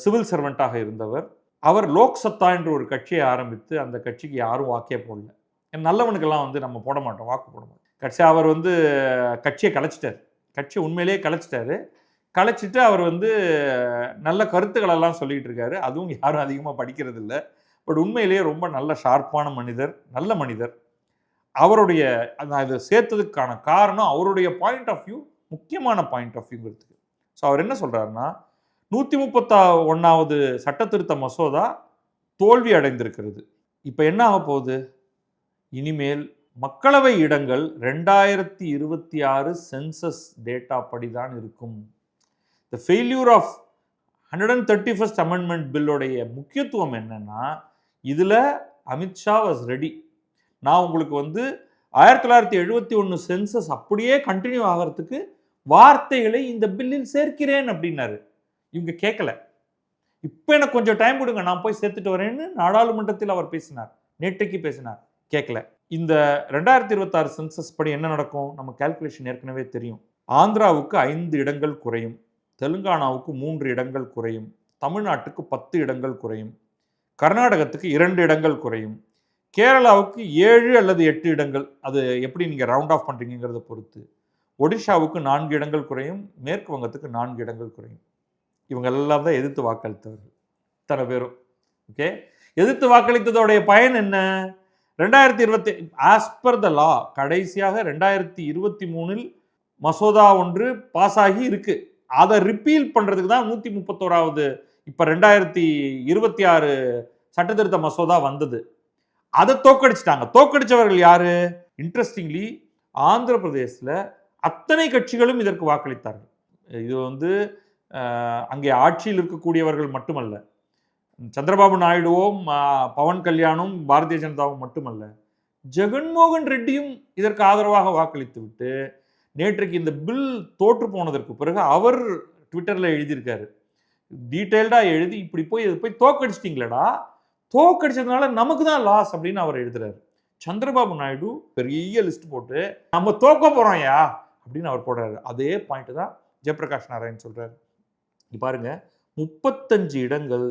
சிவில் சர்வெண்ட்டாக இருந்தவர். அவர் லோக் சத்தா என்ற ஒரு கட்சியை ஆரம்பித்து அந்த கட்சிக்கு யாரும் வாக்கே போடல. நல்லவனுக்கெல்லாம் வந்து நம்ம போட மாட்டோம், வாக்கு போட மாட்டோம். கட்சி அவர் வந்து கட்சியை கலைச்சிட்டார். கட்சியை உண்மையிலேயே கலைச்சிட்டாரு. கலைச்சிட்டு அவர் வந்து நல்ல கருத்துக்களெல்லாம் சொல்லிகிட்டு இருக்காரு. அதுவும் யாரும் அதிகமாக படிக்கிறது இல்லை. பட் உண்மையிலேயே ரொம்ப நல்ல ஷார்ப்பான மனிதர், நல்ல மனிதர். அவருடைய நான் இதை சேர்த்ததுக்கான காரணம் அவருடைய பாயிண்ட் ஆஃப் வியூ, முக்கியமான பாயிண்ட் ஆஃப் வியூங்கிறதுக்கு. ஸோ அவர் என்ன சொல்கிறாருன்னா, 131வது சட்ட திருத்த மசோதா தோல்வி அடைந்திருக்கிறது. இப்போ என்ன ஆக போகுது? இனிமேல் மக்களவை இடங்கள் 2026 சென்சஸ் டேட்டா படிதான் இருக்கும். த ஃபெயில்யூர் ஆஃப் 131st அமெண்ட்மெண்ட் பில்லுடைய முக்கியத்துவம் என்னன்னா, இதில் அமித்ஷா வாஸ் ரெடி. நான் உங்களுக்கு வந்து 1971 சென்சஸ் அப்படியே கண்டினியூ ஆகிறதுக்கு வார்த்தைகளை இந்த பில்லில் சேர்க்கிறேன் அப்படின்னாரு. இவங்க கேட்கல. இப்போ எனக்கு கொஞ்சம் டைம் கொடுங்க, நான் போய் சேர்த்துட்டு வரேன்னு நாடாளுமன்றத்தில் அவர் பேசினார், நேற்றைக்கு பேசினார். கேட்கல. இந்த 2026 சென்சஸ் படி என்ன நடக்கும்? நம்ம கால்குலேஷன் ஏற்கனவே தெரியும். ஆந்திராவுக்கு 5 இடங்கள் குறையும், தெலுங்கானாவுக்கு 3 இடங்கள் குறையும், தமிழ்நாட்டுக்கு 10 இடங்கள் குறையும், கர்நாடகத்துக்கு 2 இடங்கள் குறையும், கேரளாவுக்கு 7 அல்லது 8 இடங்கள், அது எப்படி நீங்கள் ரவுண்ட் ஆஃப் பண்ணுறீங்கிறத பொறுத்து, ஒடிஷாவுக்கு 4 இடங்கள் குறையும், மேற்கு வங்கத்துக்கு 4 இடங்கள் குறையும். இவங்க எல்லாம் தான் எதிர்த்து வாக்களித்தவர்கள், இத்தனை பேரும். ஓகே, எதிர்த்து வாக்களித்ததோடைய பயன் என்ன? 2020 ஆஸ் பர் த லா கடைசியாக 2023 மசோதா ஒன்று பாஸ் ஆகி இருக்கு. அதை ரிப்பீல் பண்ணுறதுக்கு தான் 131வது இப்போ 2026 சட்டத்திருத்த மசோதா வந்தது. அதை தோக்கடிச்சிட்டாங்க. தோக்கடிச்சவர்கள் யாரு? இன்ட்ரெஸ்டிங்லி ஆந்திர பிரதேசில் அத்தனை கட்சிகளும் இதற்கு வாக்களித்தார்கள். இது வந்து அங்கே ஆட்சியில் இருக்கக்கூடியவர்கள் மட்டுமல்ல, சந்திரபாபு நாயுடுவும் பவன் கல்யாணும் பாரதிய ஜனதாவும் மட்டுமல்ல, ஜெகன்மோகன் ரெட்டியும் இதற்கு ஆதரவாக வாக்களித்து விட்டு நேற்றைக்கு இந்த பில் தோற்று போனதற்கு பிறகு அவர் ட்விட்டரில் எழுதியிருக்காரு, டீட்டெயில்டாக எழுதி, இப்படி போய் இது போய் தோக்கடிச்சிட்டிங்களடா, தோக்கடிச்சதுனால நமக்கு தான் லாஸ் அப்படின்னு அவர் எழுதுறாரு. சந்திரபாபு நாயுடு பெரிய லிஸ்ட் போட்டு நம்ம தோக்க போறோம்யா அப்படின்னு அவர் போடுறாரு. அதே பாயிண்ட் தான் ஜெயபிரகாஷ் நாராயண் சொல்றாரு. பாருங்க, 35 இடங்கள்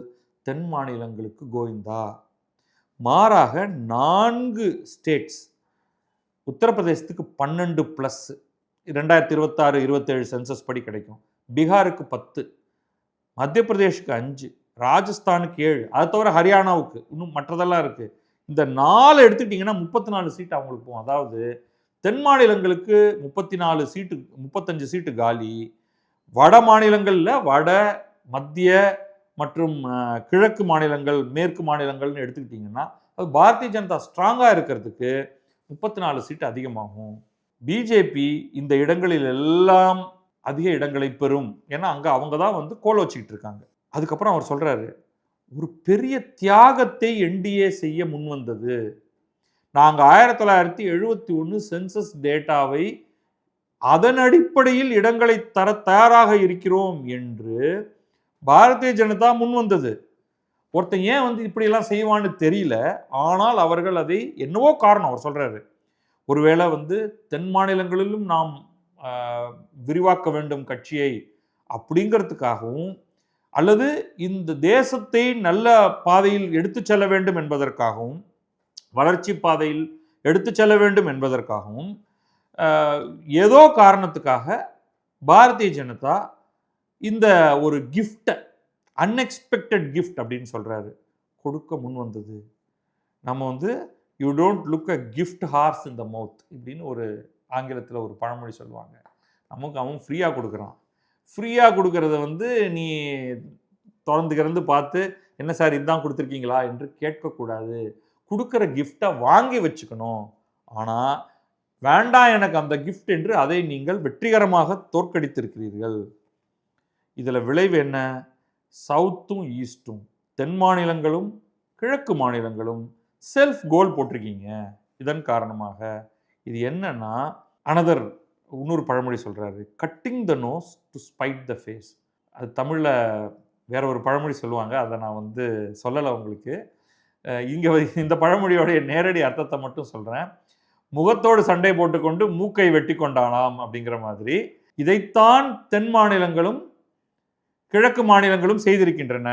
தென் மாநிலங்களுக்கு கோவிந்தா. மாறாக 4 ஸ்டேட்ஸ், உத்தரப்பிரதேசத்துக்கு 12+ 2026-27 சென்சஸ் படி கிடைக்கும், பீகாருக்கு 10, மத்திய பிரதேஷுக்கு 5, ராஜஸ்தானுக்கு 7, அதை தவிர ஹரியானாவுக்கு இன்னும் மற்றதெல்லாம் இருக்கு. இந்த 4 எடுத்துக்கிட்டிங்கன்னா 34 சீட்டு அவங்களுக்கு போகும். அதாவது தென் மாநிலங்களுக்கு 34 சீட்டு, 35 சீட்டு காலி. வட மாநிலங்களில் வட, மத்திய மற்றும் கிழக்கு மாநிலங்கள், மேற்கு மாநிலங்கள்னு எடுத்துக்கிட்டிங்கன்னா அது பாரதிய ஜனதா ஸ்ட்ராங்காக இருக்கிறதுக்கு 34 சீட்டு அதிகமாகும். பிஜேபி இந்த இடங்களில் எல்லாம் அதிக இடங்களை பெறும். ஏன்னா அங்கே அவங்க தான் வந்து கோல் வச்சுக்கிட்டு இருக்காங்க. அதுக்கப்புறம் அவர் சொல்கிறாரு, ஒரு பெரிய தியாகத்தை என்டிஏ செய்ய முன்வந்தது. நாங்கள் 1971 சென்சஸ் டேட்டாவை அதன் அடிப்படையில் இடங்களை தர தயாராக இருக்கிறோம் என்று பாரதிய ஜனதா முன் வந்தது. ஒருத்தன் ஏன் வந்து இப்படியெல்லாம் செய்வான்னு தெரியல. ஆனால் அவர்கள் அதை என்னவோ காரணம் அவர் சொல்றாரு. ஒருவேளை வந்து தென் மாநிலங்களிலும் நாம் விரிவாக்க வேண்டும் கட்சியை அப்படிங்கிறதுக்காகவும், அல்லது இந்த தேசத்தை நல்ல பாதையில் எடுத்து செல்ல வேண்டும் என்பதற்காகவும், வளர்ச்சி பாதையில் எடுத்து செல்ல வேண்டும் என்பதற்காகவும், ஏதோ காரணத்துக்காக பாரதிய ஜனதா இந்த ஒரு கிஃப்டை, அன்எக்ஸ்பெக்டட் கிஃப்ட் அப்படின்னு சொல்றாரு, கொடுக்க முன் வந்தது. நம்ம வந்து you don't look a gift horse in the mouth இப்படின்னு ஒரு ஆங்கிலத்தில் ஒரு பழமொழி சொல்லுவாங்க. நமக்கு அவன் ஃப்ரீயாக கொடுக்குறான். ஃப்ரீயாக கொடுக்கறத வந்து நீ திறந்து பார்த்து என்ன சார் இதுதான் கொடுத்துருக்கீங்களா என்று கேட்கக்கூடாது. கொடுக்குற கிஃப்டை வாங்கி வச்சுக்கணும். ஆனால் வேண்டாம் எனக்கு அந்த கிஃப்ட் என்று அதை நீங்கள் வெற்றிகரமாக தோற்கடித்திருக்கிறீர்கள். இதில் விளைவு என்ன? சவுத்தும் ஈஸ்டும், தென் மாநிலங்களும் கிழக்கு மாநிலங்களும் செல்ஃப் கோல் போட்டிருக்கீங்க. இதன் காரணமாக இது என்னன்னா, அனதர் இன்னொரு பழமொழி சொல்கிறாரு, cutting the nose to spite the face. அது தமிழில் வேற ஒரு பழமொழி சொல்லுவாங்க, அதை நான் வந்து சொல்லலை உங்களுக்கு. இங்கே இந்த பழமொழியோடைய நேரடி அர்த்தத்தை மட்டும் சொல்கிறேன். முகத்தோடு சண்டை போட்டுக்கொண்டு மூக்கை வெட்டி கொண்டானாம் அப்படிங்கிற மாதிரி இதைத்தான் தென் மாநிலங்களும் கிழக்கு மாநிலங்களும் செய்திருக்கின்றன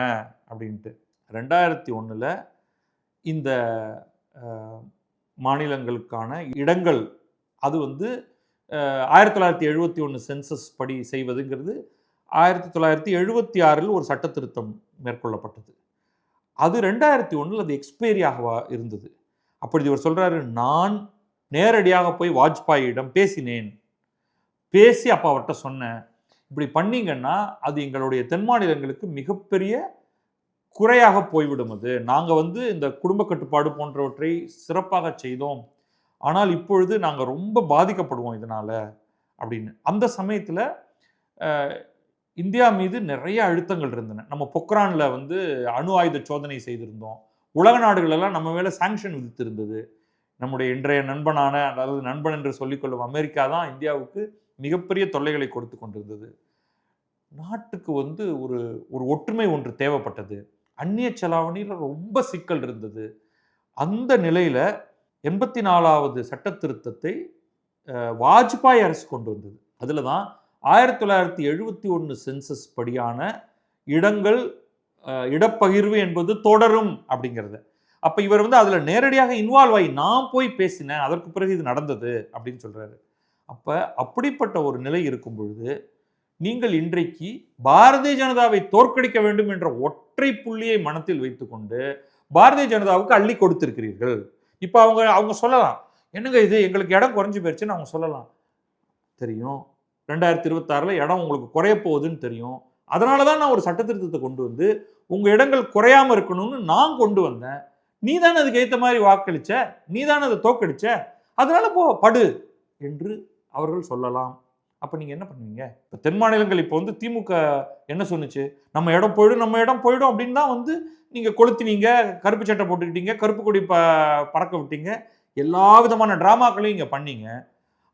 அப்படின்ட்டு. 2001 இந்த மாநிலங்களுக்கான இடங்கள் அது 1971 சென்சஸ் படி செய்வதுங்கிறது 1976 ஒரு சட்ட திருத்தம் மேற்கொள்ளப்பட்டது. அது 2001 அது எக்ஸ்பைரியாக இருந்தது. அப்படி இவர் சொல்றாரு, நான் நேரடியாக போய் வாஜ்பாயிடம் பேசினேன், பேசி அப்போ அவர்கிட்ட சொன்னேன், இப்படி பண்ணீங்கன்னா அது எங்களுடைய தென் மாநிலங்களுக்கு மிகப்பெரிய குறையாக போய்விடும். அது நாங்கள் இந்த குடும்ப கட்டுப்பாடு போன்றவற்றை சிறப்பாக செய்தோம், ஆனால் இப்பொழுது நாங்கள் ரொம்ப பாதிக்கப்படுவோம் இதனால் அப்படின்னு. அந்த சமயத்தில் இந்தியா மீது நிறைய அழுத்தங்கள் இருந்தன. நம்ம பொக்ரானில் அணு ஆயுத சோதனை செய்திருந்தோம். உலக நாடுகளெல்லாம் நம்ம மேலே சாங்ஷன் விதித்திருந்தது. நம்முடைய இன்றைய நண்பனான, அதாவது நண்பன் என்று சொல்லிக்கொள்ளும் அமெரிக்கா தான் இந்தியாவுக்கு மிகப்பெரிய தொல்லைகளை கொடுத்து கொண்டிருந்தது. நாட்டுக்கு ஒரு ஒரு ஒற்றுமை ஒன்று தேவைப்பட்டது. அந்நிய செலாவணியில் ரொம்ப சிக்கல் இருந்தது. அந்த நிலையில் 84வது சட்ட திருத்தத்தை வாஜ்பாய் அரசு கொண்டு வந்தது. அதில் தான் 1971 சென்சஸ் படியான இடங்கள் இடப்பகிர்வு என்பது தொடரும் அப்படிங்கிறது. அப்போ இவர் அதில் நேரடியாக இன்வால்வ் ஆகி நான் போய் பேசினேன், அதற்கு பிறகு இது நடந்தது அப்படின்னு சொல்கிறாரு. அப்போ அப்படிப்பட்ட ஒரு நிலை இருக்கும் பொழுது நீங்கள் இன்றைக்கு பாரதிய ஜனதாவை தோற்கடிக்க வேண்டும் என்ற ஒற்றை புள்ளியை மனத்தில் வைத்துக்கொண்டு பாரதிய ஜனதாவுக்கு அள்ளி கொடுத்திருக்கிறீர்கள். இப்போ அவங்க சொல்லலாம், என்னங்க இது எங்களுக்கு இடம் குறைஞ்சி போயிடுச்சுன்னு அவங்க சொல்லலாம். தெரியும், 2026 இடம் உங்களுக்கு குறைய போகுதுன்னு தெரியும். அதனால தான் நான் ஒரு சட்ட திருத்தத்தை கொண்டு வந்து உங்கள் இடங்கள் குறையாமல் இருக்கணும்னு நான் கொண்டு வந்தேன். நீ தானே அதுக்கு ஏற்ற மாதிரி வாக்களிச்ச, நீ தானே அதை தோற்கடிச்ச, அதனால படு என்று அவர்கள் சொல்லலாம். அப்போ நீங்கள் என்ன பண்ணுவீங்க? இப்போ தென் மாநிலங்கள் இப்போ திமுக என்ன சொன்னிச்சு, நம்ம இடம் போயிடும் அப்படின்னு தான் நீங்கள் கொளுத்தினீங்க, கருப்பு சட்டை போட்டுக்கிட்டீங்க, கருப்பு கொடி பறக்க விட்டீங்க, எல்லா விதமான டிராமாக்களையும் இங்கே பண்ணீங்க.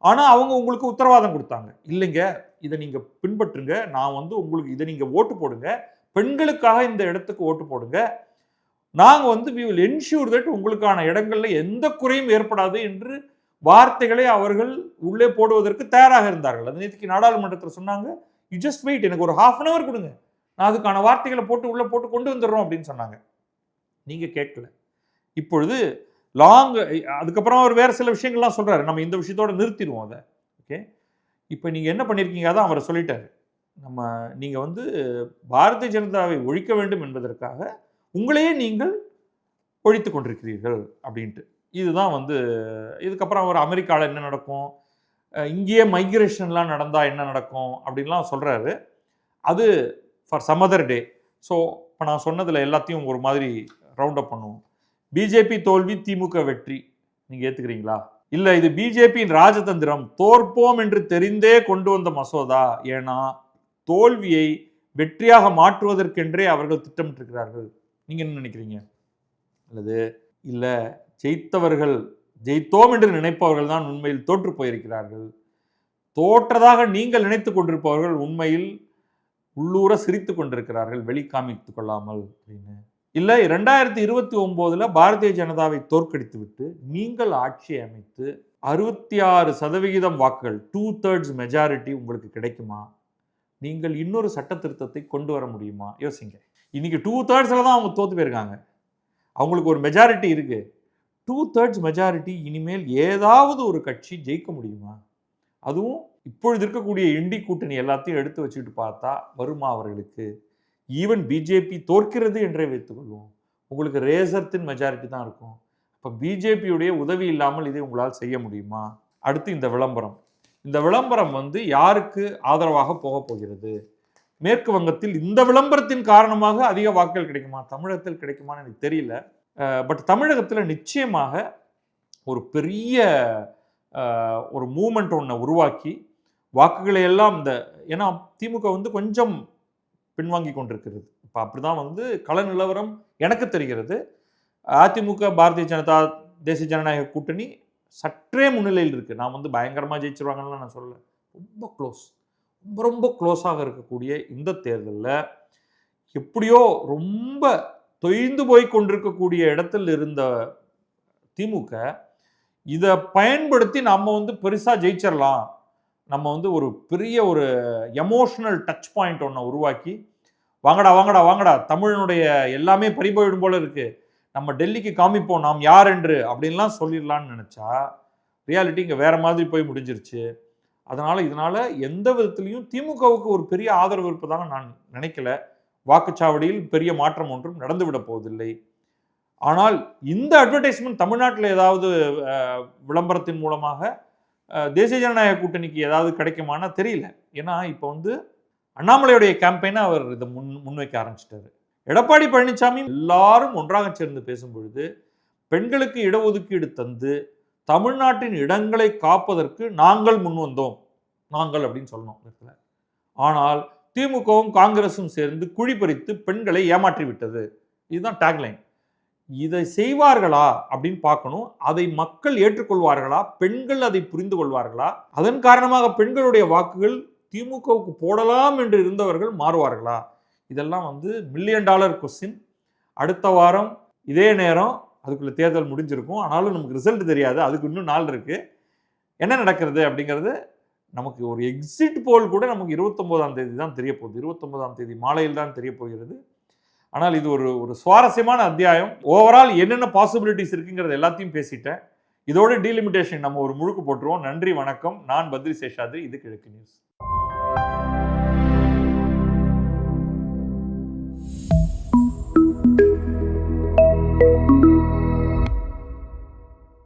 ஆனால் அவங்க உங்களுக்கு உத்தரவாதம் கொடுத்தாங்க, இல்லைங்க இதை நீங்கள் பின்பற்றுங்க, நான் உங்களுக்கு இதை நீங்கள் ஓட்டு போடுங்க, பெண்களுக்காக இந்த இடத்துக்கு ஓட்டு போடுங்க, நாங்கள் we will ensure that உங்களுக்கான இடங்களில் எந்த குறையும் ஏற்படாது என்று வார்த்தைகளை அவர்கள் உள்ளே போடுவதற்கு தயாராக இருந்தார்கள். அது நேற்றுக்கு நாடாளுமன்றத்தில் சொன்னாங்க, யூ ஜஸ்ட் வெயிட், எனக்கு ஒரு 1/2 hour கொடுங்க, நான் அதுக்கான வார்த்தைகளை உள்ளே போட்டு கொண்டு வந்துடுறோம் அப்படின்னு சொன்னாங்க. நீங்கள் கேட்கல. இப்பொழுது அதுக்கப்புறம் அவர் வேறு சில விஷயங்கள்லாம் சொல்கிறாரு, நம்ம இந்த விஷயத்தோடு நிறுத்திடுவோம் அதை. ஓகே, இப்போ நீங்கள் என்ன பண்ணியிருக்கீங்க, அதான் அவர் சொல்லிட்டாரு, நீங்கள் பாரதிய ஜனதாவை ஒழிக்க வேண்டும் என்பதற்காக உங்களையே நீங்கள் ஒழித்து கொண்டிருக்கிறீர்கள் அப்படின்ட்டு. இதுதான் இதுக்கப்புறம் அவர் அமெரிக்காவில் என்ன நடக்கும், இங்கேயே மைக்ரேஷன்லாம் நடந்தால் என்ன நடக்கும் அப்படின்லாம் சொல்கிறாரு. அது for some other day. So இப்போ நான் சொன்னதில் எல்லாத்தையும் ஒரு மாதிரி ரவுண்ட் அப் பண்ணுவோம். பிஜேபி தோல்வி, திமுக வெற்றி, நீங்கள் ஏற்றுக்கிறீங்களா? இல்லை இது பிஜேபியின் ராஜதந்திரம், தோற்போம் என்று தெரிந்தே கொண்டு வந்த மசோதா, ஏன்னா தோல்வியை வெற்றியாக மாற்றுவதற்கென்றே அவர்கள் திட்டமிட்டிருக்கிறார்கள், நீங்கள் என்ன நினைக்கிறீங்க? அல்லது இல்லை ஜெயித்தோம் என்று நினைப்பவர்கள் தான் உண்மையில் தோற்று போயிருக்கிறார்கள், தோற்றதாக நீங்கள் நினைத்து கொண்டிருப்பவர்கள் உண்மையில் உள்ளூர சிரித்து கொண்டிருக்கிறார்கள், வெளிக்காமித்துக் கொள்ளாமல் அப்படின்னு. இல்லை 2029 பாரதிய ஜனதாவை தோற்கடித்து விட்டு நீங்கள் ஆட்சியை அமைத்து 66% வாக்குகள், 2/3 மெஜாரிட்டி உங்களுக்கு கிடைக்குமா? நீங்கள் இன்னொரு சட்ட திருத்தத்தை கொண்டு வர முடியுமா? யோசிங்க. இன்னைக்கு 2/3 தான் அவங்க தோத்து போயிருக்காங்க, அவங்களுக்கு ஒரு மெஜாரிட்டி இருக்கு. 2/3 மெஜாரிட்டி இனிமேல் ஏதாவது ஒரு கட்சி ஜெயிக்க முடியுமா? அதுவும் இப்பொழுது இருக்கக்கூடிய இண்டி கூட்டணி எல்லாத்தையும் எடுத்து வச்சுட்டு பார்த்தா வருமா அவர்களுக்கு? ஈவன் பிஜேபி தோற்கிறது என்றே வைத்துக்கொள்வோம், உங்களுக்கு ரேசர்த்தின் மெஜாரிட்டி தான் இருக்கும். இப்போ பிஜேபியுடைய உதவி இல்லாமல் இதை உங்களால் செய்ய முடியுமா? அடுத்து இந்த விளம்பரம் யாருக்கு ஆதரவாக போக போகிறது? மேற்கு வங்கத்தில் இந்த விளம்பரத்தின் காரணமாக அதிக வாக்குகள் கிடைக்குமா? தமிழகத்தில் கிடைக்குமான்னு எனக்கு தெரியல. பட் தமிழகத்தில் நிச்சயமாக ஒரு பெரிய ஒரு மூமெண்ட் ஒன்றை உருவாக்கி வாக்குகளை எல்லாம் ஏன்னா திமுக கொஞ்சம் பின்வாங்கி கொண்டிருக்கிறது. இப்போ அப்படிதான் கள நிலவரம் எனக்கு தெரிகிறது. அதிமுக பாரதிய ஜனதா தேசிய ஜனநாயக கூட்டணி சற்றே முன்னிலையில் இருக்குது. நான் பயங்கரமாக ஜெயிச்சிருவாங்கன்னு நான் சொல்லலை, ரொம்ப க்ளோஸ், ரொம்ப க்ளோஸாக இருக்கக்கூடிய இந்த தேர்தலில் எப்படியோ ரொம்ப தொய்ந்து போய் கொண்டிருக்கக்கூடிய இடத்தில் இருந்த திமுக இதை பயன்படுத்தி நம்ம பெருசாக ஜெயிச்சிடலாம், நம்ம ஒரு பெரிய ஒரு எமோஷனல் டச் பாயிண்ட் ஒன்றை உருவாக்கி வாங்கடா வாங்கடா வாங்கடா தமிழனுடைய எல்லாமே பறிபோயிடும் போல இருக்கு, நம்ம டெல்லிக்கு காமிப்போம் நாம் யார் என்று அப்படின்லாம் சொல்லிடலான்னு நினச்சா ரியாலிட்டி இங்கே வேற மாதிரி போய் முடிஞ்சிருச்சு. அதனால் இதனால் எந்த விதத்துலையும் திமுகவுக்கு ஒரு பெரிய ஆதரவு இருப்பதாக நான் நினைக்கல. வாக்குச்சாவடியில் பெரிய மாற்றம் ஒன்றும் நடந்துவிட போவதில்லை. ஆனால் இந்த அட்வர்டைஸ்மெண்ட் தமிழ்நாட்டில் ஏதாவது விளம்பரத்தின் மூலமாக தேசிய ஜனநாயக கூட்டணிக்கு ஏதாவது கிடைக்குமானா தெரியல. ஏன்னா இப்போ அண்ணாமலையுடைய கேம்பெயினை அவர் இதை முன்வைக்க ஆரம்பிச்சிட்டாரு. எடப்பாடி பழனிசாமி எல்லாரும் ஒன்றாக சேர்ந்து பேசும்பொழுது பெண்களுக்கு இடஒதுக்கீடு தந்து தமிழ்நாட்டின் இடங்களை காப்பதற்கு நாங்கள் முன் வந்தோம், நாங்கள் அப்படின்னு சொல்லணும். ஆனால் திமுகவும் காங்கிரஸும் சேர்ந்து குழி பறித்து பெண்களை ஏமாற்றி விட்டது. இதுதான் டேக்லைன். இதை செய்வார்களா அப்படின்னு பார்க்கணும். அதை மக்கள் ஏற்றுக்கொள்வார்களா, பெண்கள் அதை புரிந்து கொள்வார்களா, அதன் காரணமாக பெண்களுடைய வாக்குகள் திமுகவுக்கு போடலாம் என்று இருந்தவர்கள் மாறுவார்களா, இதெல்லாம் $1 மில்லியன் கொஸ்டின். அடுத்த வாரம் இதே நேரம் அதுக்குள்ள தேர்தல் முடிஞ்சிருக்கும். ஆனாலும் நமக்கு ரிசல்ட் தெரியாது, அதுக்கு இன்னும் நாள் இருக்கு. என்ன நடக்கிறது அப்படிங்கிறது நமக்கு ஒரு எக்ஸிட் போல் கூட நமக்கு 29ஆம் தேதி தான் தெரிய போகுது. 29ஆம் தேதி மாலையில் தான் தெரிய போகிறது. ஆனால் இது ஒரு சுவாரஸ்யமான அத்தியாயம். ஓவரால் என்னென்ன பாசிபிலிட்டிஸ் இருக்குங்கிறது எல்லாத்தையும் பேசிட்டேன். இதோட டீலிமிட்டேஷன் நம்ம ஒரு முழுக்கு போட்டுருவோம். நன்றி, வணக்கம். நான் பத்ரி சேஷாத்ரி. இது கிழக்கு நியூஸ்.